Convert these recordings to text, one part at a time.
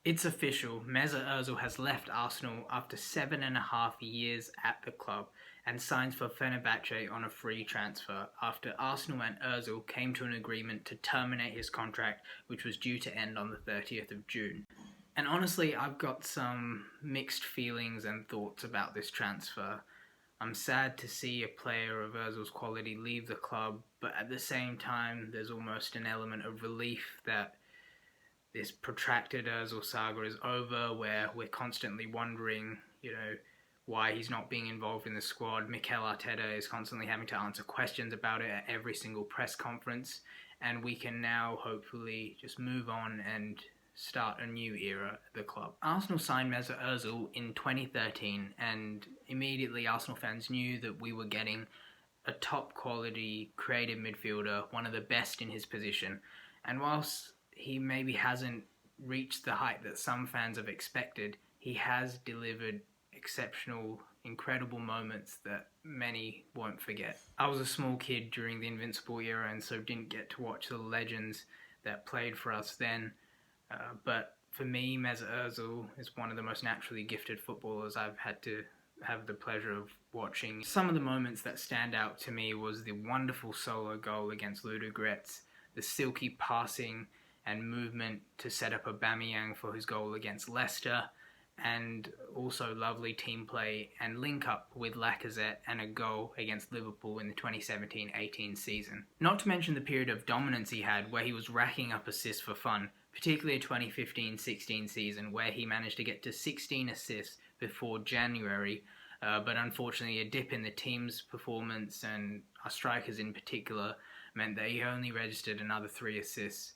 It's official, Mesut Ozil has left Arsenal after 7.5 years at the club and signs for Fenerbahce on a free transfer after Arsenal and Ozil came to an agreement to terminate his contract, which was due to end on the 30th of June. And honestly, I've got some mixed feelings and thoughts about this transfer. I'm sad to see a player of Ozil's quality leave the club, but at the same time, there's almost an element of relief that this protracted Ozil saga is over, where we're constantly wondering, why he's not being involved in the squad. Mikel Arteta is constantly having to answer questions about it at every single press conference, and we can now hopefully just move on and start a new era at the club. Arsenal signed Mesut Ozil in 2013, and immediately Arsenal fans knew that we were getting a top quality creative midfielder, one of the best in his position. And whilst he maybe hasn't reached the height that some fans have expected, he has delivered exceptional, incredible moments that many won't forget. I was a small kid during the Invincible era and so didn't get to watch the legends that played for us then. But for me, Mesut Ozil is one of the most naturally gifted footballers I've had to have the pleasure of watching. Some of the moments that stand out to me was the wonderful solo goal against Ludogorets, the silky passing and movement to set up Aubameyang for his goal against Leicester, and also lovely team play and link up with Lacazette and a goal against Liverpool in the 2017-18 season. Not to mention the period of dominance he had where he was racking up assists for fun, particularly the 2015-16 season where he managed to get to 16 assists before January, but unfortunately a dip in the team's performance and our strikers in particular meant that he only registered another 3 assists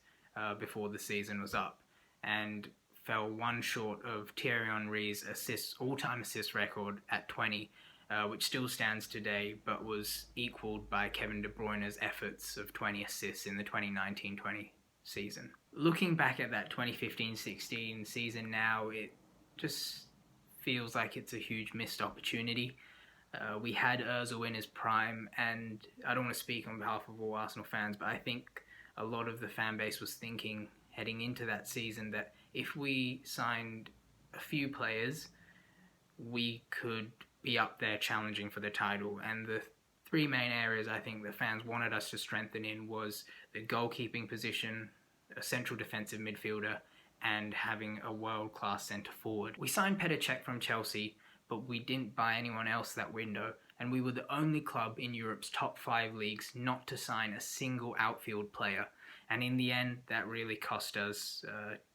before the season was up, and fell one short of Thierry Henry's all-time assist record at 20, which still stands today, but was equalled by Kevin De Bruyne's efforts of 20 assists in the 2019-20 season. Looking back at that 2015-16 season now, it just feels like it's a huge missed opportunity. We had Ozil in his prime, and I don't want to speak on behalf of all Arsenal fans, but I think a lot of the fan base was thinking heading into that season that if we signed a few players, we could be up there challenging for the title. And the 3 main areas I think the fans wanted us to strengthen in was the goalkeeping position, a central defensive midfielder, and having a world-class centre-forward. We signed Petr Cech from Chelsea, but we didn't buy anyone else that window, and we were the only club in Europe's top 5 leagues not to sign a single outfield player. And in the end, that really cost us.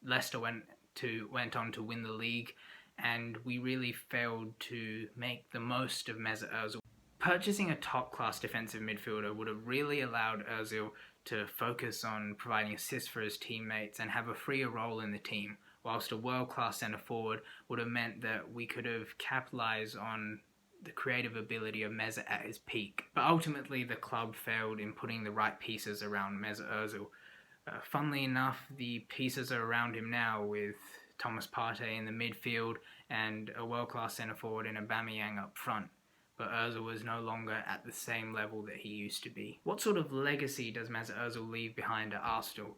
Leicester went on to win the league, and we really failed to make the most of Mesut Ozil. Purchasing a top-class defensive midfielder would have really allowed Ozil to focus on providing assists for his teammates and have a freer role in the team, whilst a world-class centre-forward would have meant that we could have capitalised on the creative ability of Mesut at his peak. But ultimately, the club failed in putting the right pieces around Mesut Ozil. Funnily enough, the pieces are around him now, with Thomas Partey in the midfield and a world-class centre-forward in Aubameyang up front. But Ozil was no longer at the same level that he used to be. What sort of legacy does Mesut Ozil leave behind at Arsenal?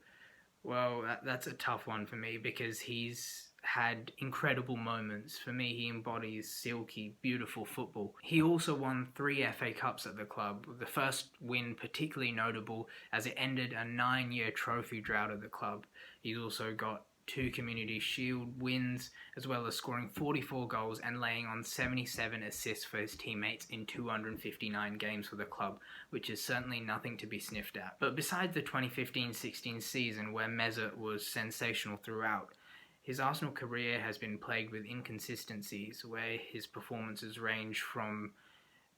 Well, that's a tough one for me, because he's had incredible moments. For me, he embodies silky, beautiful football. He also won 3 FA Cups at the club, the first win particularly notable as it ended a 9-year trophy drought at the club. He's also got 2 Community Shield wins, as well as scoring 44 goals and laying on 77 assists for his teammates in 259 games for the club, which is certainly nothing to be sniffed at. But besides the 2015-16 season, where Mesut was sensational throughout, his Arsenal career has been plagued with inconsistencies, where his performances range from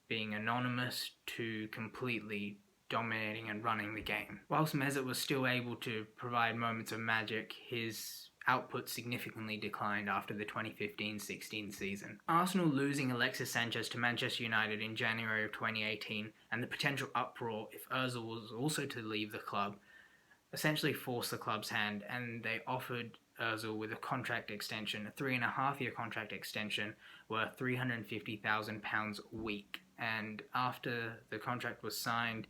being anonymous to completely dominating and running the game. Whilst Mesut was still able to provide moments of magic, his output significantly declined after the 2015-16 season. Arsenal losing Alexis Sanchez to Manchester United in January of 2018, and the potential uproar if Ozil was also to leave the club, essentially forced the club's hand, and they offered Ozil with a contract extension, a 3.5-year contract extension worth £350,000 a week. And after the contract was signed,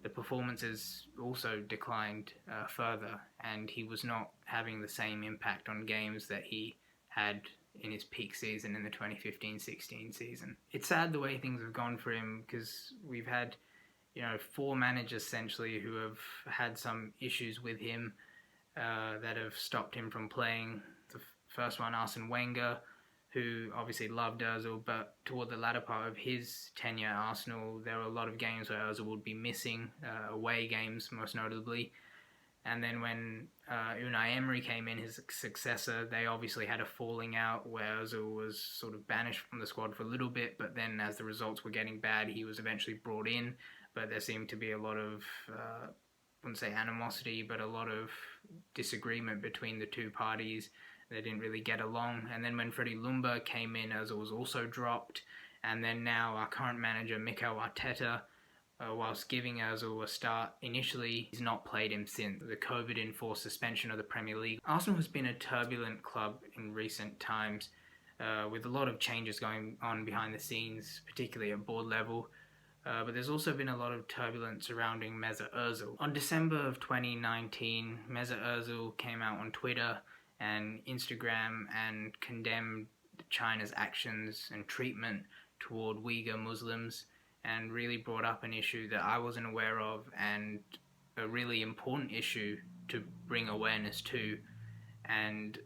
the performances also declined further, and he was not having the same impact on games that he had in his peak season in the 2015-16 season. It's sad the way things have gone for him, because we've had 4 managers essentially who have had some issues with him that have stopped him from playing. The first one, Arsene Wenger, who obviously loved Ozil, but toward the latter part of his tenure at Arsenal, there were a lot of games where Ozil would be missing, away games most notably. And then when Unai Emery came in, his successor, they obviously had a falling out where Ozil was sort of banished from the squad for a little bit, but then as the results were getting bad, he was eventually brought in. But there seemed to be a lot of, I wouldn't say animosity, but a lot of disagreement between the two parties. They didn't really get along. And then when Freddie Ljungberg came in, Ozil was also dropped. And then now our current manager, Mikel Arteta, whilst giving Ozil a start initially, he's not played him since the COVID-enforced suspension of the Premier League. Arsenal has been a turbulent club in recent times, with a lot of changes going on behind the scenes, particularly at board level. But there's also been a lot of turbulence surrounding Mesut Ozil. On December of 2019, Mesut Ozil came out on Twitter and Instagram and condemned China's actions and treatment toward Uyghur Muslims, and really brought up an issue that I wasn't aware of, and a really important issue to bring awareness to. And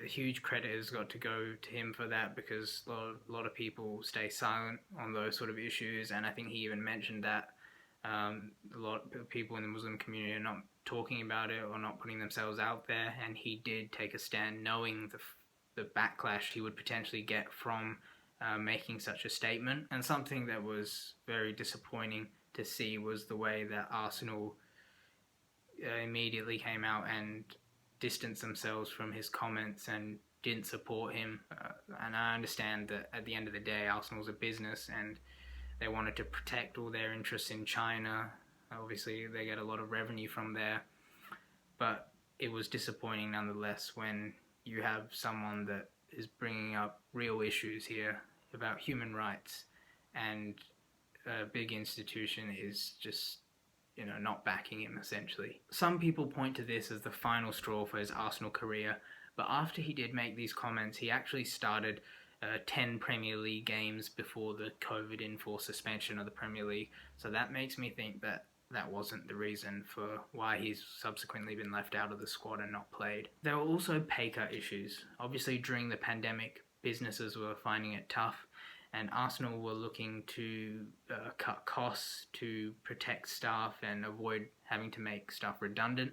a huge credit has got to go to him for that, because a lot of people stay silent on those sort of issues, and I think he even mentioned that a lot of people in the Muslim community are not talking about it or not putting themselves out there, and he did take a stand knowing the backlash he would potentially get from making such a statement. And something that was very disappointing to see was the way that Arsenal immediately came out and distanced themselves from his comments and didn't support him. And I understand that at the end of the day, Arsenal's a business and they wanted to protect all their interests in China. Obviously, they get a lot of revenue from there. But it was disappointing nonetheless when you have someone that is bringing up real issues here about human rights, and a big institution is just not backing him, essentially. Some people point to this as the final straw for his Arsenal career, but after he did make these comments, he actually started 10 Premier League games before the COVID-enforced suspension of the Premier League, so that makes me think that that wasn't the reason for why he's subsequently been left out of the squad and not played. There were also pay cut issues. Obviously, during the pandemic, businesses were finding it tough, and Arsenal were looking to cut costs to protect staff and avoid having to make staff redundant.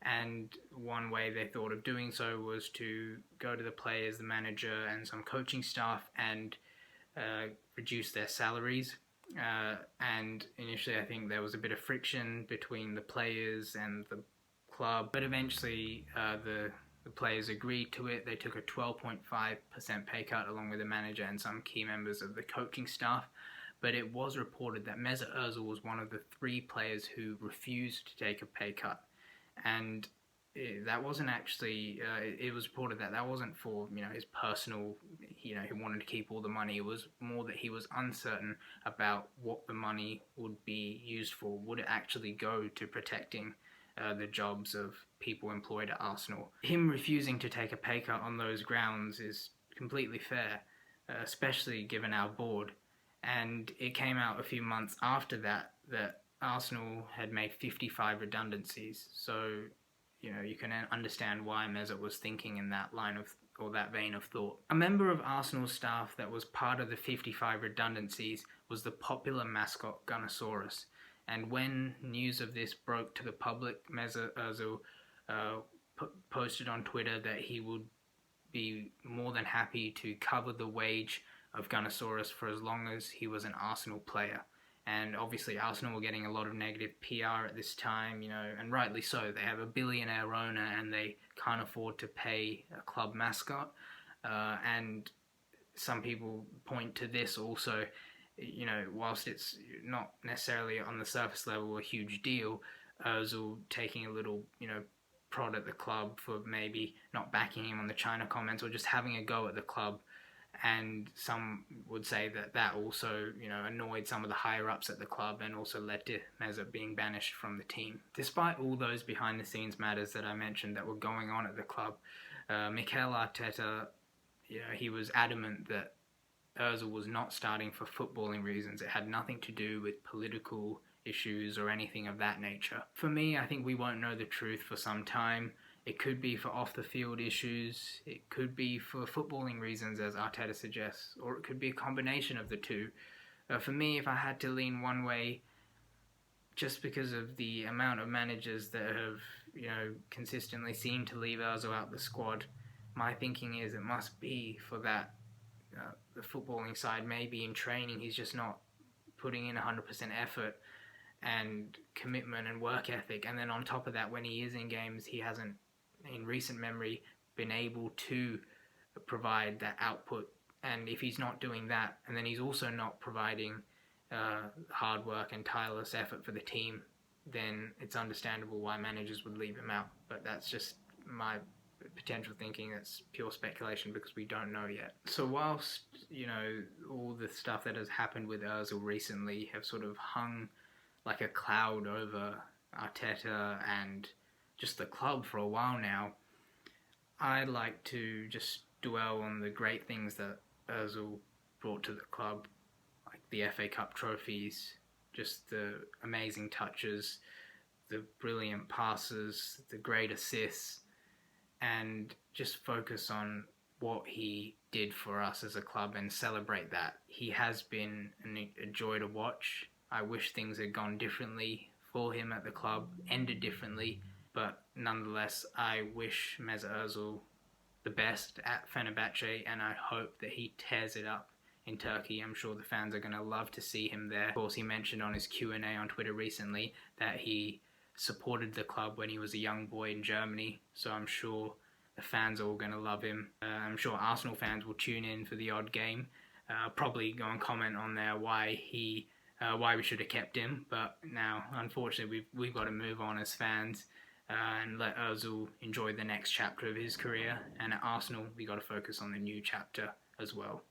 And one way they thought of doing so was to go to the players, the manager, and some coaching staff and reduce their salaries. And initially I think there was a bit of friction between the players and the club, but eventually the players agreed to it. They took a 12.5% pay cut along with the manager and some key members of the coaching staff. But it was reported that Mesut Ozil was one of the 3 players who refused to take a pay cut. And that wasn't actually, it was reported that that wasn't for, his personal, he wanted to keep all the money. It was more that he was uncertain about what the money would be used for. Would it actually go to protecting the jobs of people employed at Arsenal? Him refusing to take a pay cut on those grounds is completely fair, especially given our board. And it came out a few months after that Arsenal had made 55 redundancies. So, you can understand why Mesut was thinking in that line of, or that vein of thought. A member of Arsenal staff that was part of the 55 redundancies was the popular mascot Gunnosaurus. And when news of this broke to the public, Mesut Ozil posted on Twitter that he would be more than happy to cover the wage of Gunnosaurus for as long as he was an Arsenal player. And obviously Arsenal were getting a lot of negative PR at this time, and rightly so. They have a billionaire owner and they can't afford to pay a club mascot. And some people point to this also, whilst it's not necessarily on the surface level a huge deal, Ozil taking a little, prod at the club for maybe not backing him on the China comments or just having a go at the club and some would say that also, annoyed some of the higher-ups at the club and also led to Mesut being banished from the team. Despite all those behind-the-scenes matters that I mentioned that were going on at the club, Mikel Arteta, he was adamant that Ozil was not starting for footballing reasons. It had nothing to do with political issues or anything of that nature. For me, I think we won't know the truth for some time. It could be for off-the-field issues, it could be for footballing reasons, as Arteta suggests, or it could be a combination of the two. For me, if I had to lean one way, just because of the amount of managers that have, consistently seemed to leave Ozil out the squad, my thinking is it must be for that. The footballing side, maybe in training, he's just not putting in 100% effort and commitment and work ethic. And then on top of that, when he is in games, he hasn't, in recent memory, been able to provide that output. And if he's not doing that, and then he's also not providing hard work and tireless effort for the team, then it's understandable why managers would leave him out. But that's just my potential thinking. That's pure speculation because we don't know yet. So whilst, all the stuff that has happened with Ozil recently have sort of hung like a cloud over Arteta and just the club for a while now, I'd like to just dwell on the great things that Ozil brought to the club, like the FA Cup trophies, just the amazing touches, the brilliant passes, the great assists, and just focus on what he did for us as a club and celebrate that. He has been a joy to watch. I wish things had gone differently for him at the club, ended differently, but nonetheless, I wish Mesut Ozil the best at Fenerbahce, and I hope that he tears it up in Turkey. I'm sure the fans are going to love to see him there. Of course, he mentioned on his Q&A on Twitter recently that he supported the club when he was a young boy in Germany, so I'm sure the fans are all going to love him. I'm sure Arsenal fans will tune in for the odd game, probably go and comment on there why we should have kept him, but now, unfortunately, we've got to move on as fans and let Ozil enjoy the next chapter of his career, and at Arsenal, we got to focus on the new chapter as well.